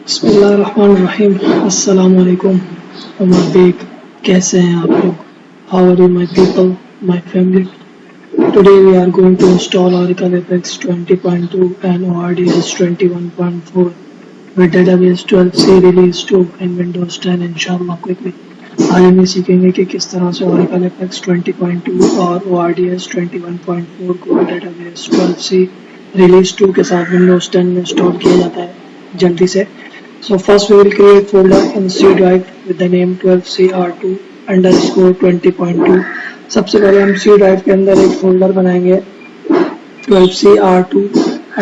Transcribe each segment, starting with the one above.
बिस्मिल्लाहिर्रहमानिर्रहीम। अस्सलाम वालेकुम। बेग कैसे हैं आप लोग? How are you my people, my family? Today we are going to install Oracle Apex 20.2 and ORDS 21.4 with database 12c release 2 and Windows 10 इंशाल्लाह quickly। आज हम ये सीखेंगे कि किस तरह से Oracle Apex 20.2 और ORDS 21.4 को database 12c release 2 के साथ Windows 10 में इंस्टॉल किया जाता है जल्दी से। So first we will create folder in C drive with the name 12CR2 underscore 20.2। सबसे पहले हम C drive के अंदर एक फोल्डर बनाएंगे 12CR2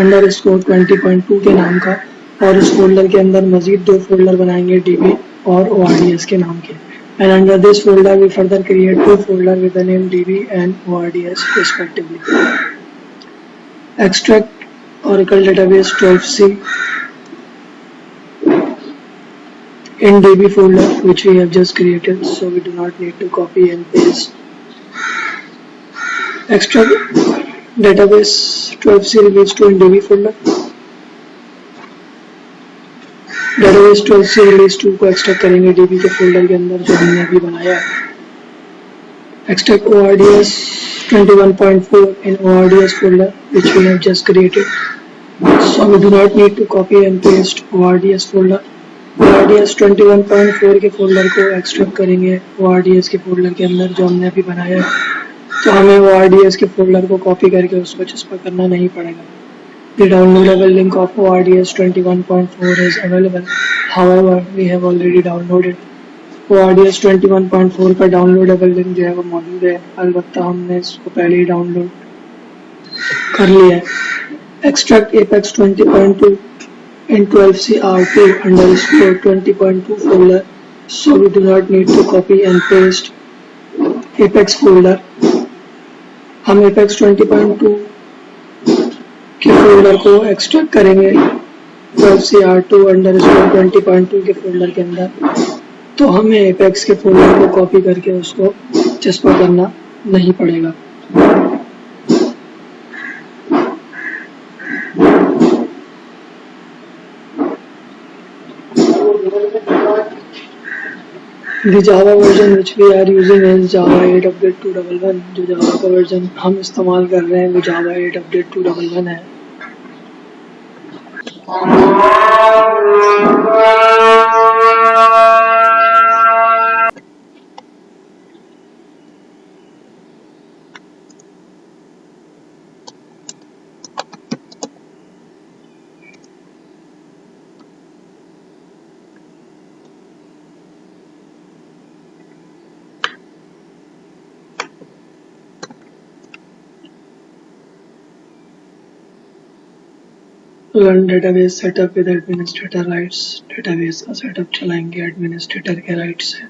underscore 20.2 के नाम का, और इस फोल्डर के अंदर मजीद दो फोल्डर बनाएंगे DB और ORDS के नाम के। And under this folder we further create two folder with the name DB and ORDS respectively। Extract Oracle database 12c in DB folder which we have just created, so we do not need to copy and paste। Extract database 12c release 2 in DB folder। database 12c release 2 को extract करेंगे DB के folder के अंदर जो हमने अभी बनाया है। Extract ORDS 21.4 in ORDS folder which we have just created, so we do not need to copy and paste ORDS folder। ORDS 21.4 के फोल्डर को एक्सट्रैक्ट करेंगे ORDS के फोल्डर के अंदर जो हमने अभी बनाया है, तो हमें ORDS के फोल्डर को कॉपी करके उसको चस्पा करना नहीं पड़ेगा। The downloadable link of ORDS 21.4 is available, however we have already downloaded। ORDS 21.4 का डाउनलोडेबल लिंक जो है वो मौजूद है, अलबत्ता हमने इसको पहले ही डाउनलोड कर लिया है। Extract Apex 20.2 in 12CR2 underscore 20.2 folder, so we do not need to copy and paste Apex folder। हम Apex 20.2 के फोल्डर को एक्सट्रैक्ट करेंगे 12CR2 underscore 20.2 के फोल्डर के अंदर, तो हमें Apex के फोल्डर को कॉपी करके उसको चस्पा करना नहीं पड़ेगा। The Java version which we are using is Java 8 update 211। जो Java का वर्जन हम इस्तेमाल कर रहे हैं वो Java 8 update 211 है। Run database setup with administrator rights. Database का सेटअप चलाएंगे एडमिनिस्ट्रेटर के राइट से।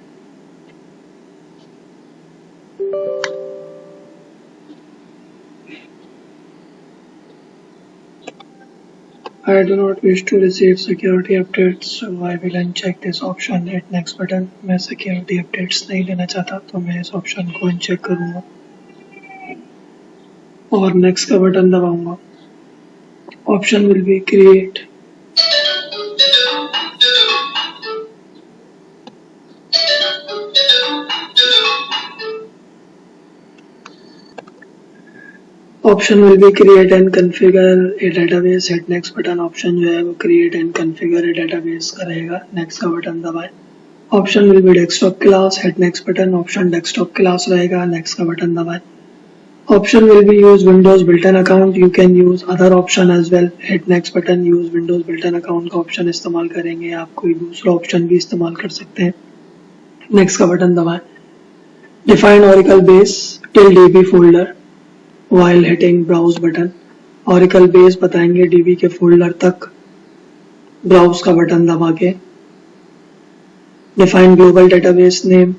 I do not wish to receive security updates, so I will uncheck this option at next button। मैं security updates नहीं लेना चाहता, तो मैं इस ऑप्शन को अनचेक करूंगा और नेक्स्ट का बटन दबाऊंगा। Option will be create option will be create and configure a database. Hit next button. Option जो है वो create and configure a database का रहेगा। नेक्स्ट का बटन दबाएं। Option will be desktop class. Hit next button. Option desktop class रहेगा। Next का button दबाएं। Option will be use Windows built-in account. You can use other option as well. Hit next button. Use Windows built-in account का option इस्तेमाल करेंगे, आप कोई दूसरा option भी इस्तेमाल कर सकते हैं। नेक्स्ट का बटन दबाएं। Define Oracle base till DB folder while hitting browse button. Oracle base बताएंगे DB के फोल्डर तक ब्राउज का बटन दबा के। Define global database name,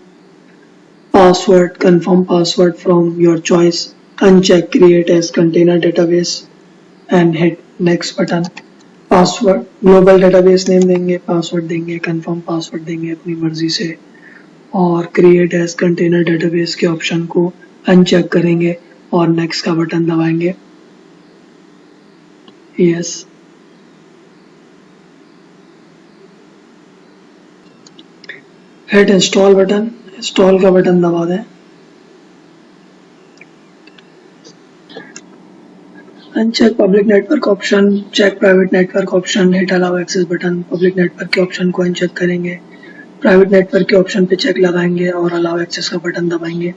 password, confirm password from your choice, uncheck create as container database and hit next button. Password global database name देंगे, password देंगे, confirm password देंगे अपनी मर्जी से, और क्रिएट एज कंटेनर डेटाबेस के ऑप्शन को uncheck करेंगे और नेक्स्ट का बटन दबाएंगे। Yes hit install button, install का बटन दबा दें। Uncheck public network option, check private network option, hit allow access button. Public network के ऑप्शन को अनचेक करेंगे, प्राइवेट नेटवर्क के ऑप्शन पे चेक लगाएंगे और अलाउ एक्सेस का बटन दबाएंगे।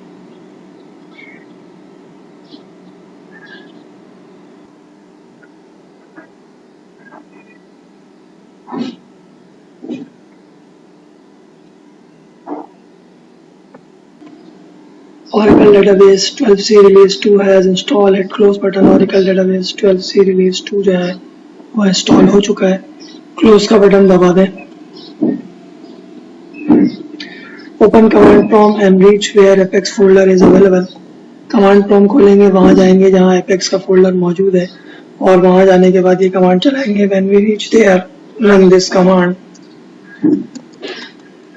Oracle Database 12c Release 2 has installed, hit close button। Oracle Database 12c Release 2 जो है वो इंस्टॉल हो चुका है, क्लोज का बटन दबा दें। Open command prompt and reach where APEX folder is available. Command prompt खोलेंगे, वहां जाएंगे जहां एपेक्स का फोल्डर मौजूद है और वहां जाने के बाद ये कमांड चलाएंगे। When we reach there run this command,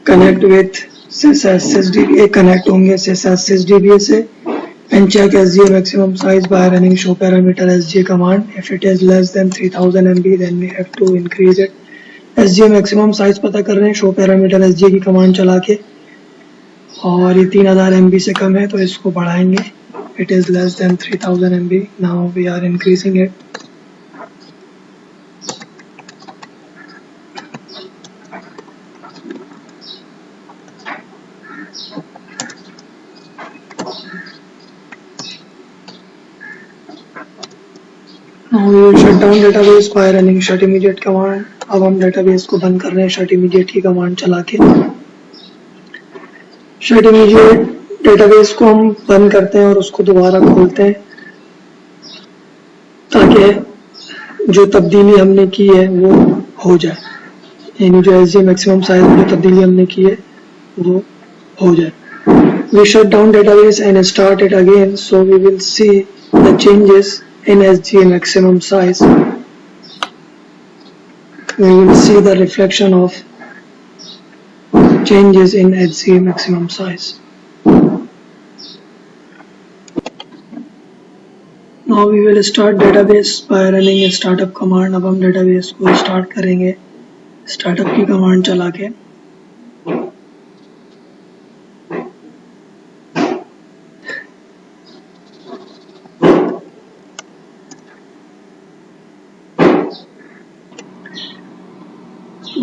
connect with sysdba, connect होंगे sysdba से and check SGA maximum size by running show parameter SGA command। If it is less than 3000 MB then we have to increase it। SGA maximum size पता कर रहे हैं show parameter SGA की command चला के, और ये 3000 MB से कम है तो इसको बढ़ाएंगे। It is less than 3000 MB, now we are increasing it। Now we will shut down database by running shut immediate command। अब हम database को बंद कर रहे हैं shut immediate की कमांड चला के। shut immediate database को हम बंद करते हैं और उसको दोबारा खोलते हैं ताकि जो तब्दीली हमने की है वो हो जाए, यानी जो SGA maximum size में जो तब्दीली हमने की है वो हो जाए। We shut down database and start it again, so we will see the changes in SGA maximum size। We will see the reflection of changes in SGA maximum size। Now we will start database by running a startup command। अब हम database को start करेंगे startup की command चला के।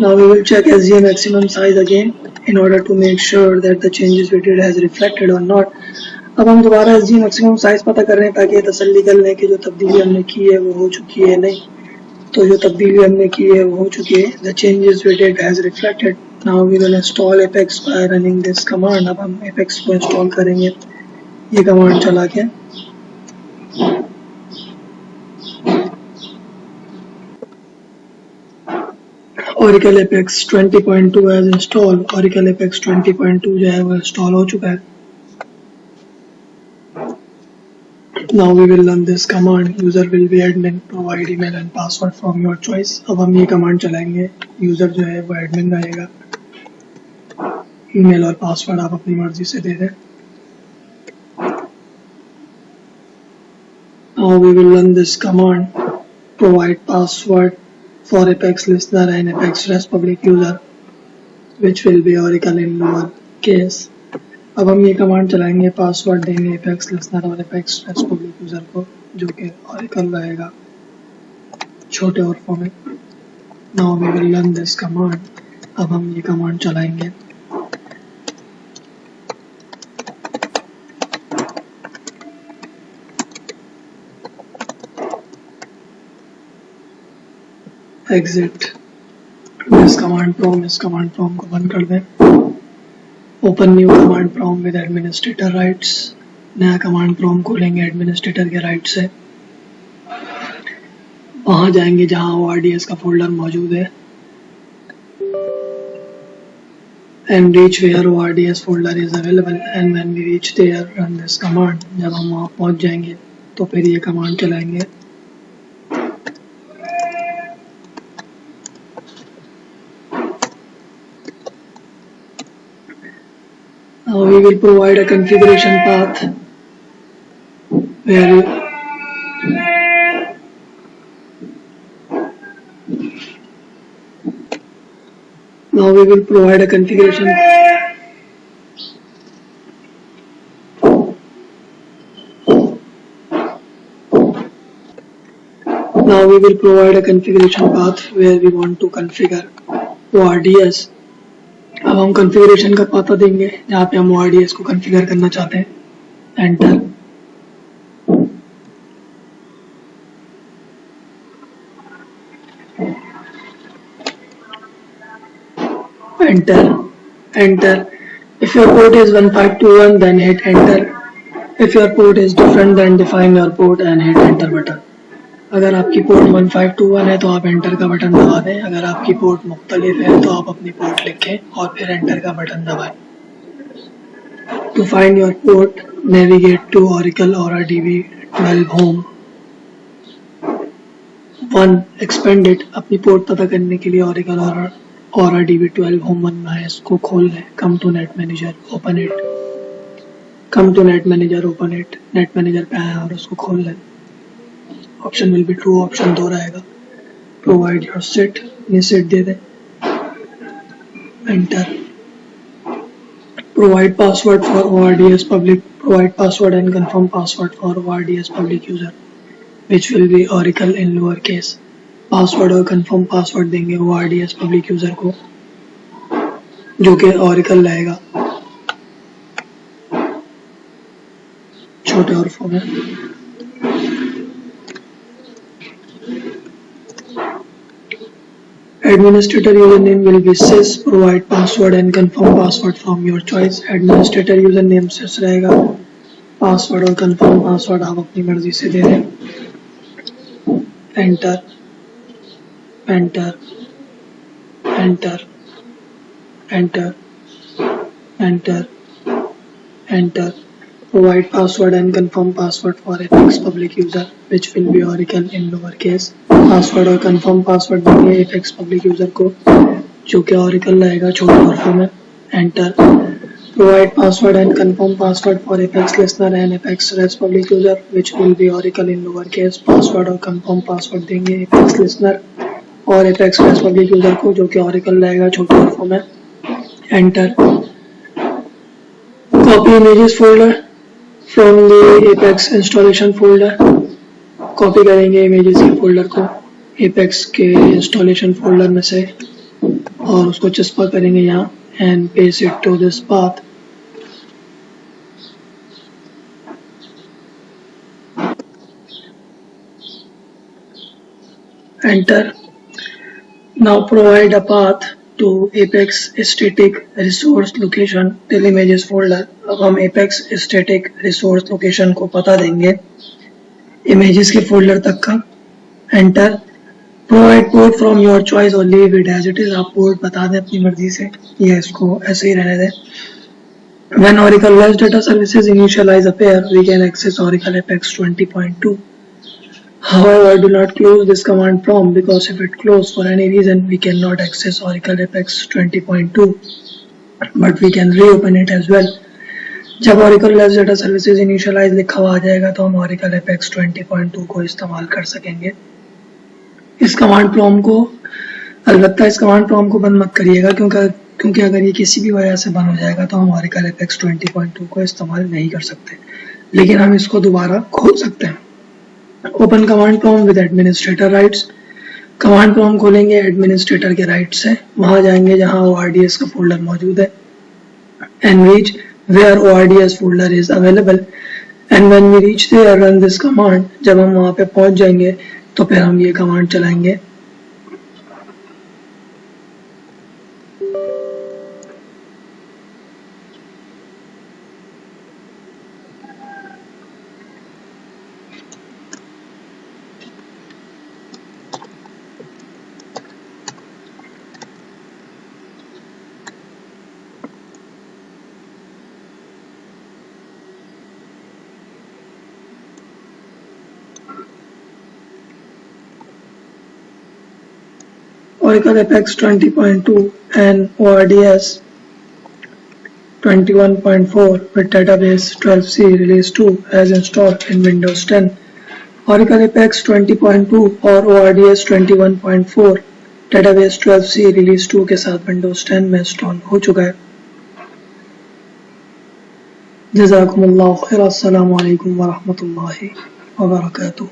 Now we will check SGA maximum size again in order to make sure that the changes we did has reflected or not। अब हम दोबारा SGA maximum size पता कर रहे हैं ताकि तसल्ली कर लें कि जो तब्दीली हमने की है वो हो चुकी है नहीं। तो जो तब्दीली हमने की है वो हो चुकी है। The changes we did has reflected। Now we will install Apex by running this command। अब हम Apex को इंस्टॉल करेंगे ये कमांड चला के। Oracle Apex 20.2 as installed। Oracle Apex 20.2 जो है वो इंस्टॉल हो चुका है। Now we will run this command। User will be admin, provide email and password from your choice। अब हम ये कमांड चलाएंगे, यूजर जो है वो एडमिन रहेगा, ईमेल और पासवर्ड आप अपनी मर्जी से दे दें। Now we will run this command, provide password for Apex listener and Apex REST public user which will be Oracle in lower case। अब हम ये कमांड चलाएंगे, पासवर्ड देंगे Apex listener और Apex REST public user को जो कि Oracle रहेगा छोटे हरफों में। Now we will run this command। अब हम ये कमांड चलाएंगे, एग्जिट दिस कमांड प्रॉम्प्ट। इस कमांड प्रॉम्प्ट को बंद कर दें। Open new command prompt with administrator rights. नया कमांड प्रॉम्प्ट खोलेंगे एडमिनिस्ट्रेटर के राइट से। वहां जाएंगे जहां ORDS का फोल्डर मौजूद है and reach where ORDS folder is available and when we reach there run this command। जब हम वहां पहुंच जाएंगे तो फिर ये कमांड चलाएंगे। Now we will provide a configuration path where now we will provide a configuration Now we will provide a configuration path where we want to configure ORDS. अब हम configuration का पता देंगे जहाँ पे हम ORDS को configure करना चाहते हैं. Enter. Enter. If your port is 1521, then hit enter. If your port is different, then define your port and hit enter button. अगर आपकी पोर्ट 1521 है तो आप एंटर का बटन दबा दें. अगर आपकी पोर्ट मुख्तलिफ है तो आप अपनी पोर्ट लिखें और फिर एंटर का बटन दबाएं. To find your port, navigate to Oracle Aura DB 12 Home. 1. Expand it. अपनी पोर्ट पता करने के लिए Oracle Aura DB 12 Home बनना है. इसको खोल लें. Come to Net Manager, open it. Come to Net Manager, open it. Net Manager पे आए और उसको खोल लें. Option will be true. Option 2 रहेगा. Provide your set. ये set दे दें. Enter. Provide password for ORDS public. Provide password and confirm password for ORDS public user, which will be Oracle in lowercase. Password और confirm password देंगे ORDS public user को, जो कि Oracle रहेगा छोटे हरफों में. Administrator username will be sys. Provide password and confirm password from your choice. Administrator username sys रहेगा. Password और confirm password आप अपनी मर्जी से दे दें. Enter. Enter. Enter. Enter. Enter. Enter. Provide password and confirm password for Apex public user, which will be Oracle in lowercase. Password और confirm password देंगे apex public user को, जो कि Oracle रहेगा छोटे हरफों में. Enter. Provide password and confirm password for apex listener and apex rest public user, which will be Oracle in lower case. Password और confirm password देंगे एपेक्स लिसनर और एपेक्स रेस्ट पब्लिक यूजर को, जो कि Oracle रहेगा छोटे हरफों में. Enter. Copy images folder from the apex installation folder. Copy करेंगे इमेजेस के फोल्डर को एपेक्स के इंस्टॉलेशन फोल्डर में से और उसको चस्पा करेंगे यहाँ and paste it to this path. Enter. Now provide a path to APEX static resource location till images folder. अब हम एपेक्स स्टैटिक रिसोर्स लोकेशन को पता देंगे इमेजेस के फोल्डर तक का. Enter. Provide port from your choice और leave it as it is. आप पोर्ट बता दें अपनी मर्जी से या इसको ऐसे ही रहने दें. When Oracle REST data services initialize a pair, we can access Oracle Apex 20.2. However, do not close this command prompt, because if it closes for any reason, we cannot access Oracle Apex 20.2, but we can reopen it as well. जब Oracle REST data services initialize लिखा हुआ आ जाएगा तो हम Oracle Apex 20.2 को इस्तेमाल कर सकेंगे. इस कमांड प्रॉम्प्ट को, अलबत्ता इस कमांड प्रॉम्प्ट को बंद मत करिएगा, क्योंकि अगर ये किसी भी वजह से बंद हो जाएगा तो हम Oracle Apex 20.2 को इस्तेमाल नहीं कर सकते, लेकिन हम इसको दोबारा खोल सकते हैं. Open command prompt with administrator rights. Command prompt खोलेंगे एडमिनिस्ट्रेटर के राइट से, वहां जाएंगे जहां ORDS का फोल्डर मौजूद है. And reach where ORDS folder is available, and when we reach there, run this command. जब हम वहाँ पे पहुँच जाएंगे तो फिर हम ये कमांड चलाएंगे. Oracle Apex 20.2 and ORDS 21.4 with database 12c release 2 as installed in Windows 10. Oracle Apex 20.2 और ORDS 21.4 database 12c release 2 के साथ Windows 10 में इंस्टॉल हो चुका है. जज़ाकुमुल्लाह खैर. अस्सलामु अलैकुम व रहमतुल्लाहि व बरकातुहू.